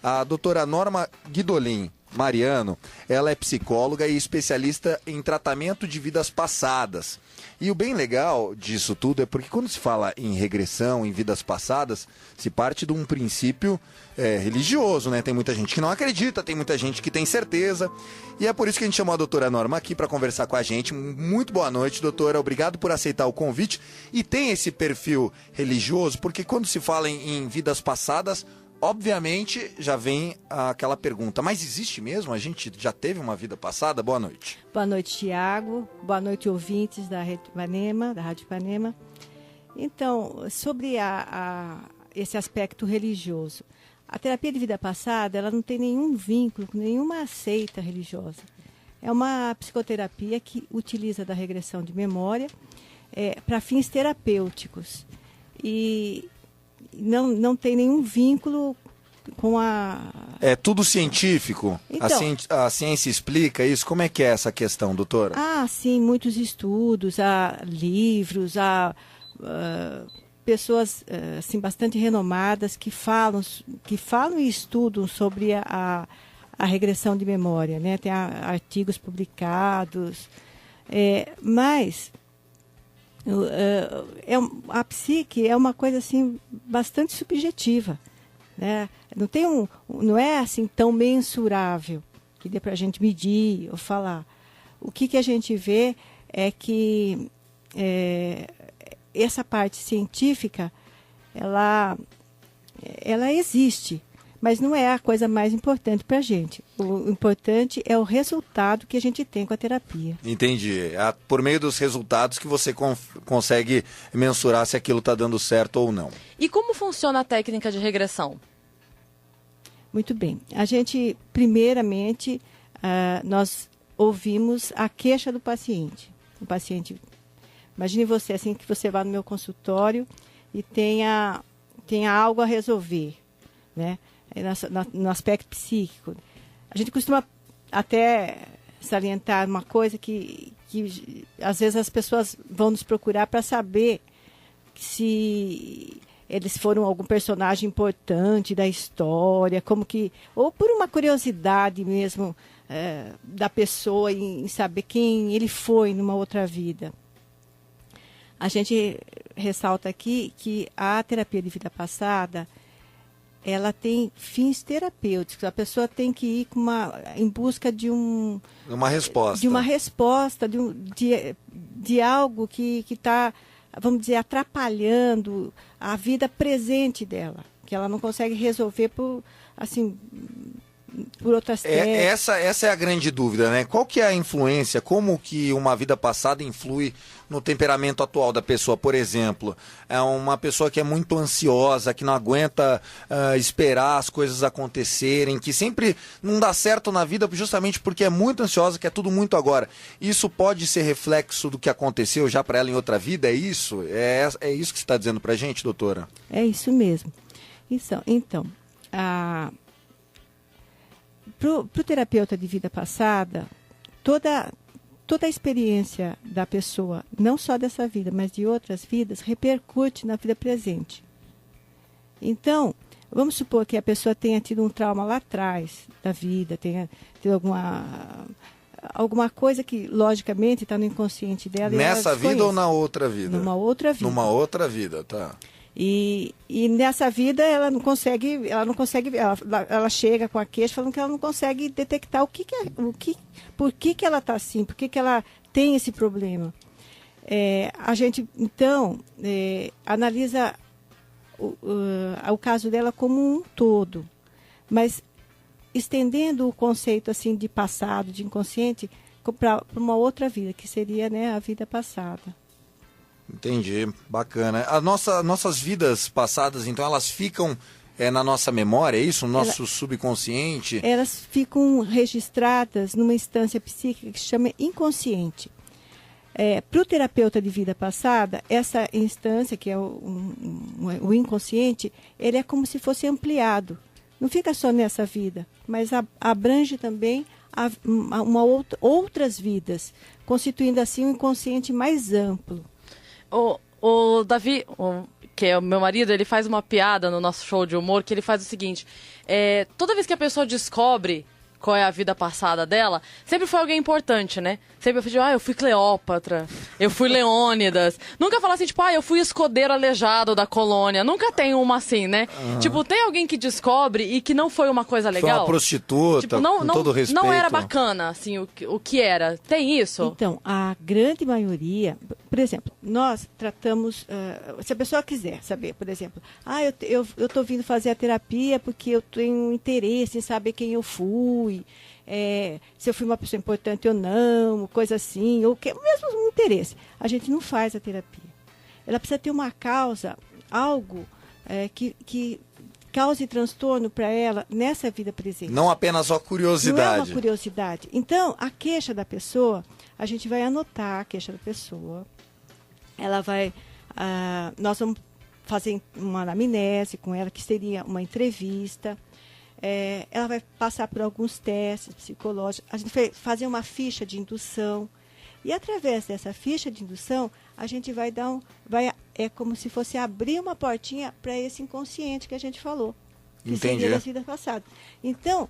A doutora Norma Guidolin Mariano, ela é psicóloga e especialista em tratamento de vidas passadas. E o bem legal disso tudo é porque quando se fala em regressão, em vidas passadas, se parte de um princípio religioso, né? Tem muita gente que não acredita, tem muita gente que tem certeza. E é por isso que a gente chamou a doutora Norma aqui para conversar com a gente. Muito boa noite, doutora. Obrigado por aceitar o convite. E tem esse perfil religioso, porque quando se fala em vidas passadas, obviamente já vem aquela pergunta, mas existe mesmo? A gente já teve uma vida passada? Boa noite. Boa noite, Tiago. Boa noite, ouvintes da Rádio Ipanema. Então, sobre esse aspecto religioso, a terapia de vida passada, ela não tem nenhum vínculo com nenhuma seita religiosa. É uma psicoterapia que utiliza da regressão de memória para fins terapêuticos. E não tem nenhum vínculo com a... É tudo científico? Então, a ciência explica isso? Como é que é essa questão, doutora? Sim, muitos estudos, há livros, há pessoas assim, bastante renomadas que falam e estudam sobre a regressão de memória, né? Tem artigos publicados, mas... a psique é uma coisa assim bastante subjetiva, né? Não é assim tão mensurável que dê para a gente medir ou falar. O que a gente vê é que essa parte científica ela existe, mas não é a coisa mais importante para a gente. O importante é o resultado que a gente tem com a terapia. Entendi. É por meio dos resultados que você consegue mensurar se aquilo está dando certo ou não. E como funciona a técnica de regressão? Muito bem. A gente, primeiramente, nós ouvimos a queixa do paciente. O paciente, imagine você assim que você vá no meu consultório e tenha algo a resolver, né? No aspecto psíquico. A gente costuma até salientar uma coisa que às vezes as pessoas vão nos procurar para saber se eles foram algum personagem importante da história, ou por uma curiosidade mesmo da pessoa em saber quem ele foi numa outra vida. A gente ressalta aqui que a terapia de vida passada ela tem fins terapêuticos. A pessoa tem que ir em busca de uma resposta. De uma resposta, de algo que está, vamos dizer, atrapalhando a vida presente dela, que ela não consegue resolver por outras técnicas. Essa é a grande dúvida, né? Qual que é a influência, como que uma vida passada influi no temperamento atual da pessoa? Por exemplo, é uma pessoa que é muito ansiosa, que não aguenta esperar as coisas acontecerem, que sempre não dá certo na vida justamente porque é muito ansiosa, que é tudo muito agora. Isso pode ser reflexo do que aconteceu já para ela em outra vida? É isso? É isso que você está dizendo para a gente, doutora? É isso mesmo. Então, para o terapeuta de vida passada, toda a experiência da pessoa, não só dessa vida, mas de outras vidas, repercute na vida presente. Então, vamos supor que a pessoa tenha tido um trauma lá atrás da vida, tenha tido alguma coisa que, logicamente, está no inconsciente dela. Nessa vida ou na outra vida? Numa outra vida. Numa outra vida, tá. E nessa vida ela não consegue, ela chega com a queixa falando que ela não consegue detectar por que ela está assim, por que ela tem esse problema. A gente, então, analisa o caso dela como um todo, mas estendendo o conceito assim de passado, de inconsciente, para uma outra vida, que seria, né, a vida passada. Entendi, bacana. Nossas vidas passadas, então, elas ficam na nossa memória, é isso? No nosso subconsciente? Elas ficam registradas numa instância psíquica que se chama inconsciente. Para o terapeuta de vida passada, essa instância, que é o inconsciente, ele é como se fosse ampliado. Não fica só nessa vida, mas abrange também outras vidas, constituindo assim um inconsciente mais amplo. O Davi, que é o meu marido, ele faz uma piada no nosso show de humor, que ele faz o seguinte, toda vez que a pessoa descobre qual é a vida passada dela, sempre foi alguém importante, né? Sempre eu fui eu fui Cleópatra, eu fui Leônidas. Nunca fala assim, tipo, eu fui escudeiro aleijado da colônia. Nunca tem uma assim, né? Tipo, tem alguém que descobre e que não foi uma coisa legal. Foi uma prostituta, tipo, com todo respeito. Não era bacana, assim, o que era. Tem isso? Então, a grande maioria, por exemplo, nós tratamos, se a pessoa quiser saber, por exemplo, eu estou vindo fazer a terapia porque eu tenho interesse em saber quem eu fui, se eu fui uma pessoa importante ou não, coisa assim, ou mesmo um interesse. A gente não faz a terapia. Ela precisa ter uma causa, algo que cause transtorno para ela nessa vida presente. Não apenas a curiosidade. Não é uma curiosidade. Então, a queixa da pessoa, a gente vai anotar a queixa da pessoa. Ela vai... nós vamos fazer uma anamnese com ela, que seria uma entrevista. Ela vai passar por alguns testes psicológicos. A gente vai fazer uma ficha de indução. E através dessa ficha de indução, a gente vai dar é como se fosse abrir uma portinha para esse inconsciente que a gente falou. Que Entendi. seria das vidas passadas. Então,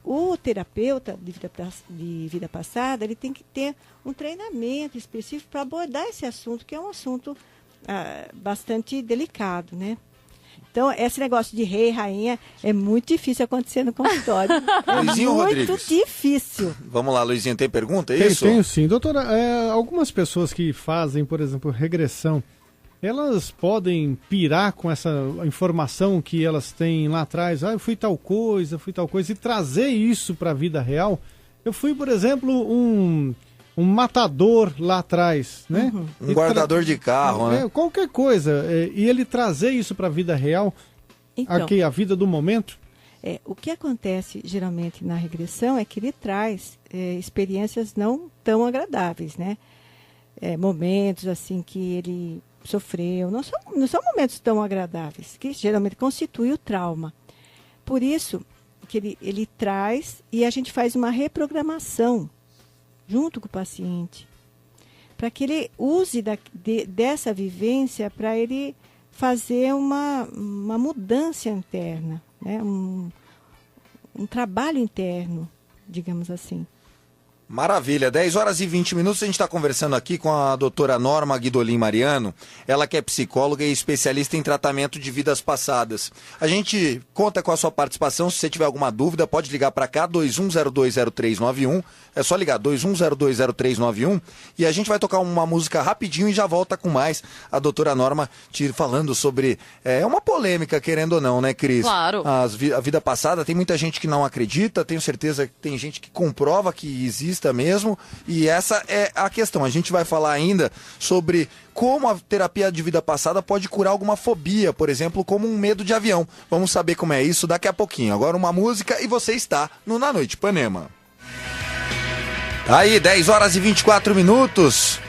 o terapeuta de vida passada, ele tem que ter um treinamento específico para abordar esse assunto, que é um assunto bastante delicado, né? Então, esse negócio de rei e rainha é muito difícil acontecer no consultório. Luizinho muito Rodrigues. difícil. Vamos lá, Luizinho, tem pergunta? É isso? Tenho sim. Doutora, algumas pessoas que fazem, por exemplo, regressão, elas podem pirar com essa informação que elas têm lá atrás. Eu fui tal coisa, e trazer isso para a vida real. Eu fui, por exemplo, um matador lá atrás, né? Uhum. Um guardador de carro, né? Qualquer coisa. E ele trazer isso para a vida real, Então, aqui, a vida do momento. o que acontece geralmente na regressão é que ele traz experiências não tão agradáveis, né? Momentos assim que ele sofreu, não são momentos tão agradáveis, que geralmente constituem o trauma. Por isso que ele traz e a gente faz uma reprogramação junto com o paciente, para que ele use dessa vivência para ele fazer uma mudança interna, né? um trabalho interno, digamos assim. Maravilha, 10 horas e 20 minutos, a gente está conversando aqui com a doutora Norma Guidolin Mariano, ela que é psicóloga e especialista em tratamento de vidas passadas. A gente conta com a sua participação, se você tiver alguma dúvida, pode ligar para cá, 21020391, é só ligar, 21020391, e a gente vai tocar uma música rapidinho e já volta com mais. A doutora Norma te falando sobre, uma polêmica, querendo ou não, né, Cris? Claro. A vida passada, tem muita gente que não acredita, tenho certeza que tem gente que comprova que existe mesmo, e essa é a questão. A gente vai falar ainda sobre como a terapia de vida passada pode curar alguma fobia, por exemplo, como um medo de avião. Vamos saber como é isso daqui a pouquinho. Agora uma música e você está no Na Noite Ipanema. Aí, 10 horas e 24 minutos.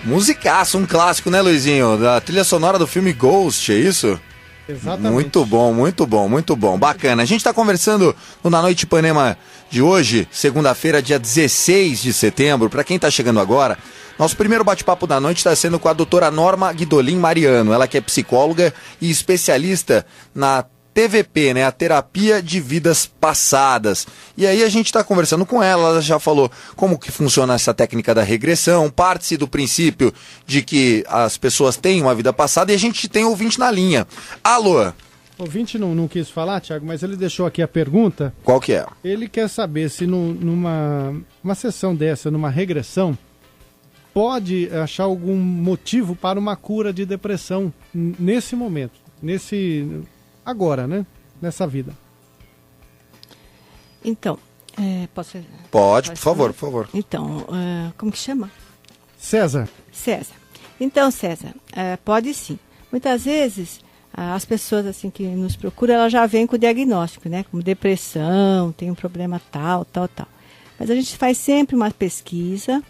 Musicaço, um clássico, né, Luizinho? Da trilha sonora do filme Ghost, é isso? Exatamente. Muito bom, muito bom, muito bom. Bacana. A gente está conversando no Na Noite Ipanema de hoje, segunda-feira, dia 16 de setembro. Para quem está chegando agora, nosso primeiro bate-papo da noite está sendo com a doutora Norma Guidolin Mariano. Ela que é psicóloga e especialista na TVP, né, a terapia de vidas passadas. E aí a gente está conversando com ela já falou como que funciona essa técnica da regressão, parte-se do princípio de que as pessoas têm uma vida passada e a gente tem ouvinte na linha. Alô? O ouvinte não quis falar, Thiago, mas ele deixou aqui a pergunta. Qual que é? Ele quer saber se numa sessão dessa, numa regressão, pode achar algum motivo para uma cura de depressão nesse momento, agora, né? Nessa vida. Então, posso... Pode, por favor. Então, como que chama? César. Então, César, pode sim. Muitas vezes, as pessoas assim que nos procuram, elas já vêm com o diagnóstico, né? Como depressão, tem um problema tal. Mas a gente faz sempre uma pesquisa,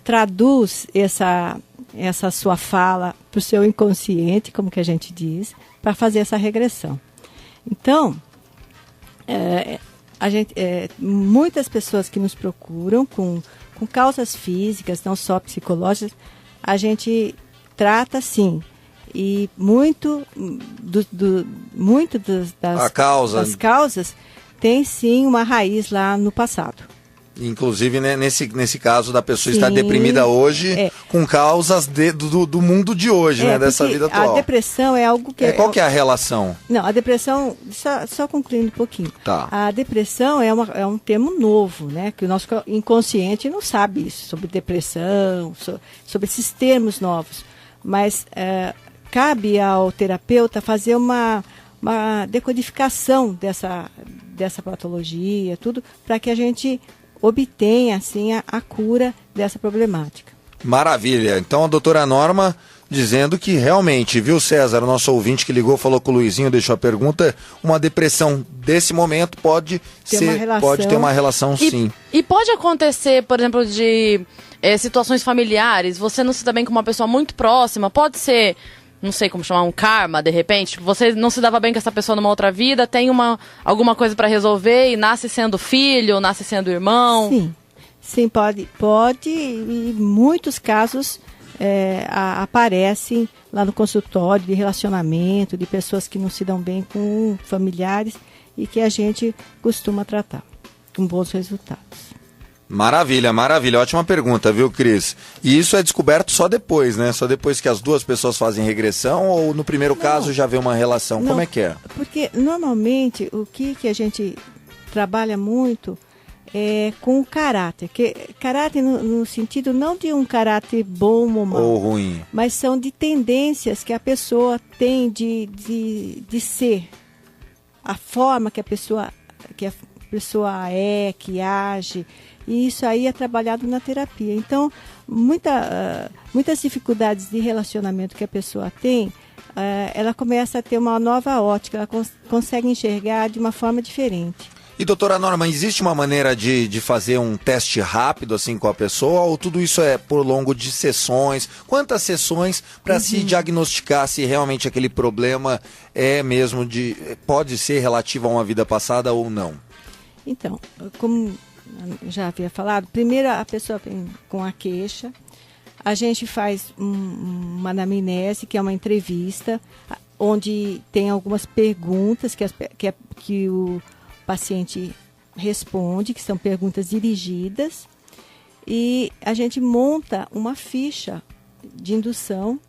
traduz essa sua fala para o seu inconsciente, como que a gente diz, para fazer essa regressão. Então, muitas pessoas que nos procuram com causas físicas, não só psicológicas, a gente trata sim. E muito das causas tem sim uma raiz lá no passado. Inclusive, né, nesse caso da pessoa estar deprimida hoje, com causas do mundo de hoje, né, dessa vida atual. A depressão é algo que... Qual que é a relação? Não, a depressão, só concluindo um pouquinho. Tá. A depressão é um termo novo, né, que o nosso inconsciente não sabe isso, sobre depressão, sobre esses termos novos. Mas cabe ao terapeuta fazer uma decodificação dessa patologia, tudo, para que a gente obtenha, assim, a cura dessa problemática. Maravilha. Então, a doutora Norma dizendo que realmente, viu, César, o nosso ouvinte que ligou, falou com o Luizinho, deixou a pergunta, uma depressão desse momento pode ter uma relação, sim. E pode acontecer, por exemplo, de situações familiares, você não se dá bem com uma pessoa muito próxima, pode ser... não sei como chamar, um karma, de repente. Você não se dava bem com essa pessoa numa outra vida, tem alguma coisa para resolver e nasce sendo filho, nasce sendo irmão. Sim, pode. E muitos casos aparecem lá no consultório de relacionamento, de pessoas que não se dão bem com familiares e que a gente costuma tratar com bons resultados. Maravilha, maravilha. Ótima pergunta, viu, Cris? E isso é descoberto só depois, né? Só depois que as duas pessoas fazem regressão ou no primeiro caso já vê uma relação? Não, como é que é? Porque normalmente o que a gente trabalha muito é com o caráter. Caráter no sentido não de um caráter bom ou mau. Ou ruim. Mas são de tendências que a pessoa tem de ser. A forma que a pessoa é, que age. E isso aí é trabalhado na terapia. Então, muitas dificuldades de relacionamento que a pessoa tem, ela começa a ter uma nova ótica, ela consegue enxergar de uma forma diferente. E, doutora Norma, existe uma maneira de fazer um teste rápido assim com a pessoa ou tudo isso é por longo de sessões? Quantas sessões para se diagnosticar se realmente aquele problema pode ser relativo a uma vida passada ou não? Então, como já havia falado, primeiro a pessoa vem com a queixa, a gente faz uma anamnese, que é uma entrevista, onde tem algumas perguntas que o paciente responde, que são perguntas dirigidas, e a gente monta uma ficha de indução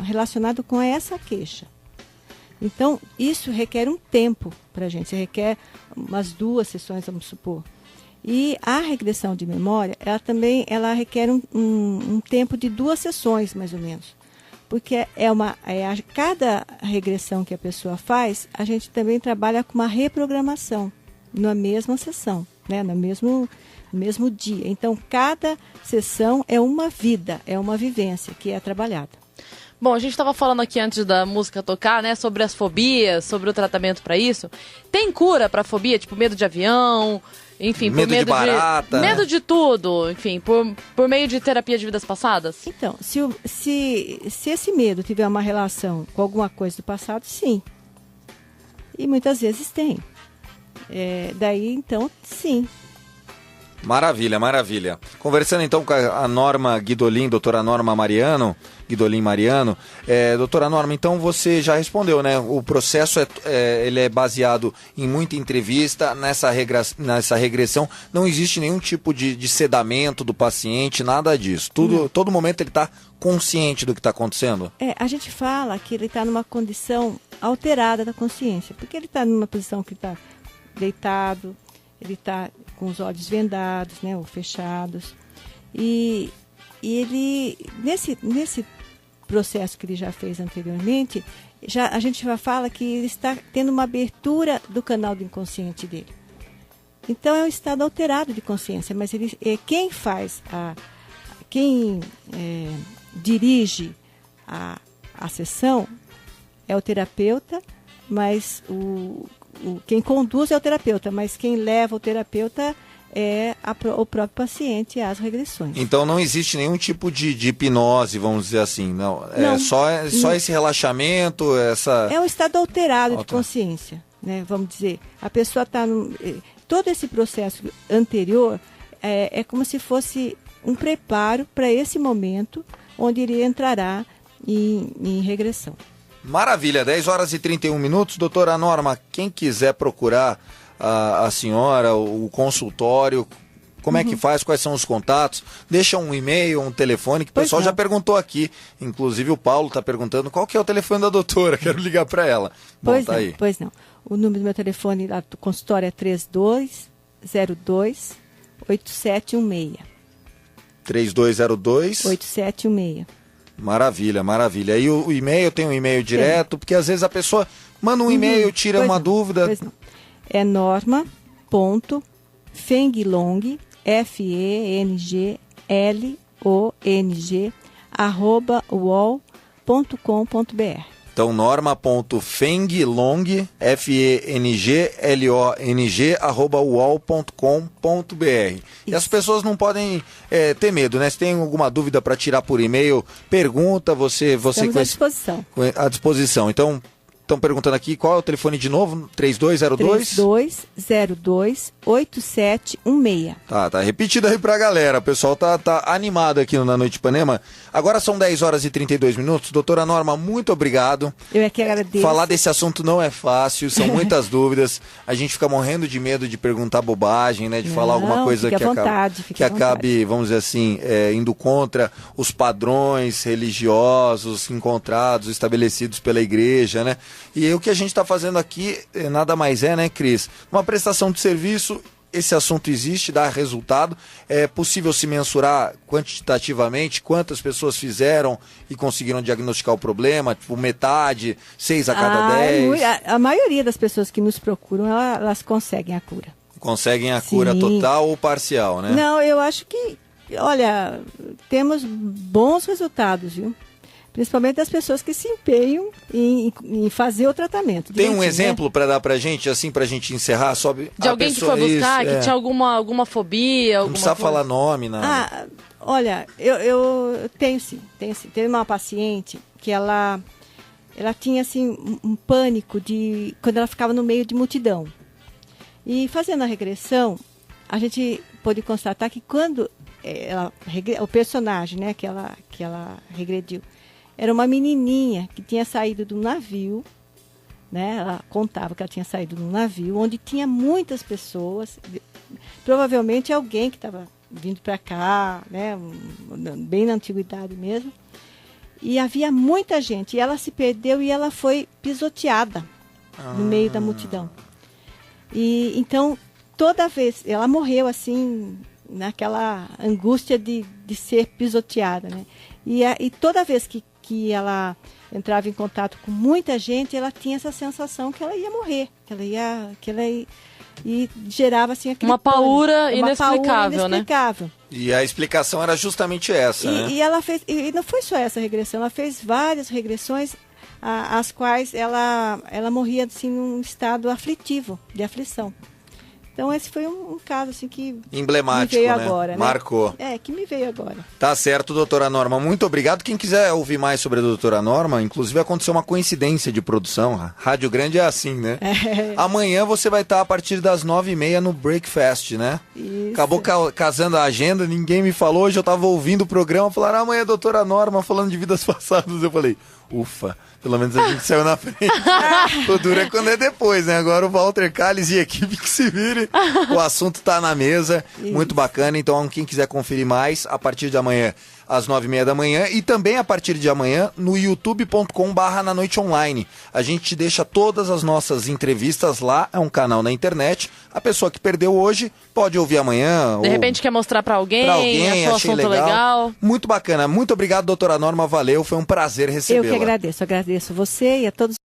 relacionada com essa queixa. Então, isso requer um tempo para a gente, requer umas 2 sessões, vamos supor. E a regressão de memória, ela requer um tempo de 2 sessões, mais ou menos. Porque cada regressão que a pessoa faz, a gente também trabalha com uma reprogramação na mesma sessão, né? no mesmo dia. Então, cada sessão é uma vida, é uma vivência que é trabalhada. Bom, a gente estava falando aqui antes da música tocar, né, sobre as fobias, sobre o tratamento para isso. Tem cura para fobia, tipo medo de avião, enfim, medo de barata, medo de tudo, enfim, por meio de terapia de vidas passadas? Então, se esse medo tiver uma relação com alguma coisa do passado, sim. E muitas vezes tem. Daí, então, sim. Maravilha, maravilha. Conversando então com a Norma Guidolin, doutora Norma Guidolin Mariano. Doutora Norma, então você já respondeu, né? O processo ele é baseado em muita entrevista, nessa regressão. Não existe nenhum tipo de sedamento do paciente, nada disso. Todo momento ele está consciente do que está acontecendo? A gente fala que ele está numa condição alterada da consciência, porque ele está numa posição que está deitado, ele está com os olhos vendados, né, ou fechados. E ele, nesse processo que ele já fez anteriormente, a gente já fala que ele está tendo uma abertura do canal do inconsciente dele. Então é um estado alterado de consciência, mas quem dirige a sessão é o terapeuta, mas quem conduz é o terapeuta, mas quem leva o terapeuta é o próprio paciente às regressões. Então não existe nenhum tipo de hipnose, vamos dizer assim, não? Só esse relaxamento, É um estado alterado de consciência, né? Vamos dizer, a pessoa está todo esse processo anterior é como se fosse um preparo para esse momento onde ele entrará em regressão. Maravilha, 10 horas e 31 minutos. Doutora Norma, quem quiser procurar a senhora, o consultório, como é que faz? Quais são os contatos? Deixa um e-mail, um telefone, que o pessoal já perguntou aqui. Inclusive o Paulo está perguntando qual que é o telefone da doutora. Quero ligar para ela. Bom, Pois tá não, aí. pois não. O número do meu telefone lá do consultório é 3202-8716. 3202. 8716. Maravilha, maravilha. E o e-mail, tem um e-mail direto, porque às vezes a pessoa manda um e-mail, tira Pois uma não, dúvida. Pois não. É norma.fenglong, FENGLONG, @uol.com.br. Então, norma.fenglong, FENGLONG, @uol.com.br. E as pessoas não podem ter medo, né? Se tem alguma dúvida para tirar por e-mail, pergunta, você Estamos à disposição. à disposição. Então, estão perguntando aqui, qual é o telefone de novo? 3202? 3202-8716. Tá repetido aí pra galera. O pessoal tá animado aqui no Na Noite Ipanema. Agora são 10 horas e 32 minutos. Doutora Norma, muito obrigado. Eu é que agradeço. Falar desse assunto não é fácil, são muitas dúvidas. A gente fica morrendo de medo de perguntar bobagem, né? De falar alguma coisa que acabe, vamos dizer assim, indo contra os padrões religiosos encontrados, estabelecidos pela igreja, né? E o que a gente está fazendo aqui nada mais né, Cris? Uma prestação de serviço. Esse assunto existe, dá resultado. É possível se mensurar quantitativamente quantas pessoas fizeram e conseguiram diagnosticar o problema? Tipo, metade, 6 a cada 10? A maioria das pessoas que nos procuram, elas conseguem a cura. Conseguem a cura total ou parcial, né? Não, eu acho que, olha, temos bons resultados, viu? Principalmente das pessoas que se empenham em fazer o tratamento. Tem um exemplo para dar pra gente, assim, pra gente encerrar? De alguém que foi buscar, que tinha alguma fobia, não precisa falar nome, nada. Olha, eu tenho sim. Teve uma paciente que ela tinha, assim, um pânico quando ela ficava no meio de multidão. E fazendo a regressão, a gente pôde constatar que quando o personagem, né, que ela regrediu, era uma menininha que tinha saído do navio, né? Ela contava que ela tinha saído de um navio onde tinha muitas pessoas, provavelmente alguém que estava vindo para cá, né? Bem na antiguidade mesmo. E havia muita gente, e ela se perdeu e ela foi pisoteada no meio da multidão. E então, toda vez, ela morreu assim, naquela angústia de ser pisoteada, né? E toda vez que ela entrava em contato com muita gente, ela tinha essa sensação que ela ia morrer, e gerava assim aquele uma paura inexplicável, né? E a explicação era justamente essa, né? E ela fez, e não foi só essa regressão, ela fez várias regressões, as quais ela morria assim num estado aflitivo, de aflição. Então esse foi um caso assim que emblemático, me veio né? agora, né? Marcou. Que me veio agora. Tá certo, doutora Norma. Muito obrigado. Quem quiser ouvir mais sobre a doutora Norma, inclusive aconteceu uma coincidência de produção. Rádio Grande é assim, né? Amanhã você vai estar a partir das 9h30 no Breakfast, né? Isso. Acabou casando a agenda, ninguém me falou. Hoje eu tava ouvindo o programa, falaram, amanhã a doutora Norma falando de vidas passadas. Eu falei, ufa. Pelo menos a gente saiu na frente. O duro é quando é depois, né? Agora o Walter Calles e a equipe que se vire. O assunto tá na mesa. Isso. Muito bacana. Então, quem quiser conferir mais, a partir de amanhã, às 9h30 da manhã. E também a partir de amanhã, no youtube.com/Na Noite Online. A gente deixa todas as nossas entrevistas lá. É um canal na internet. A pessoa que perdeu hoje pode ouvir amanhã. De repente quer mostrar pra alguém, achou o assunto legal. Muito bacana. Muito obrigado, doutora Norma. Valeu. Foi um prazer recebê-la. Eu que agradeço. Agradeço você e a todos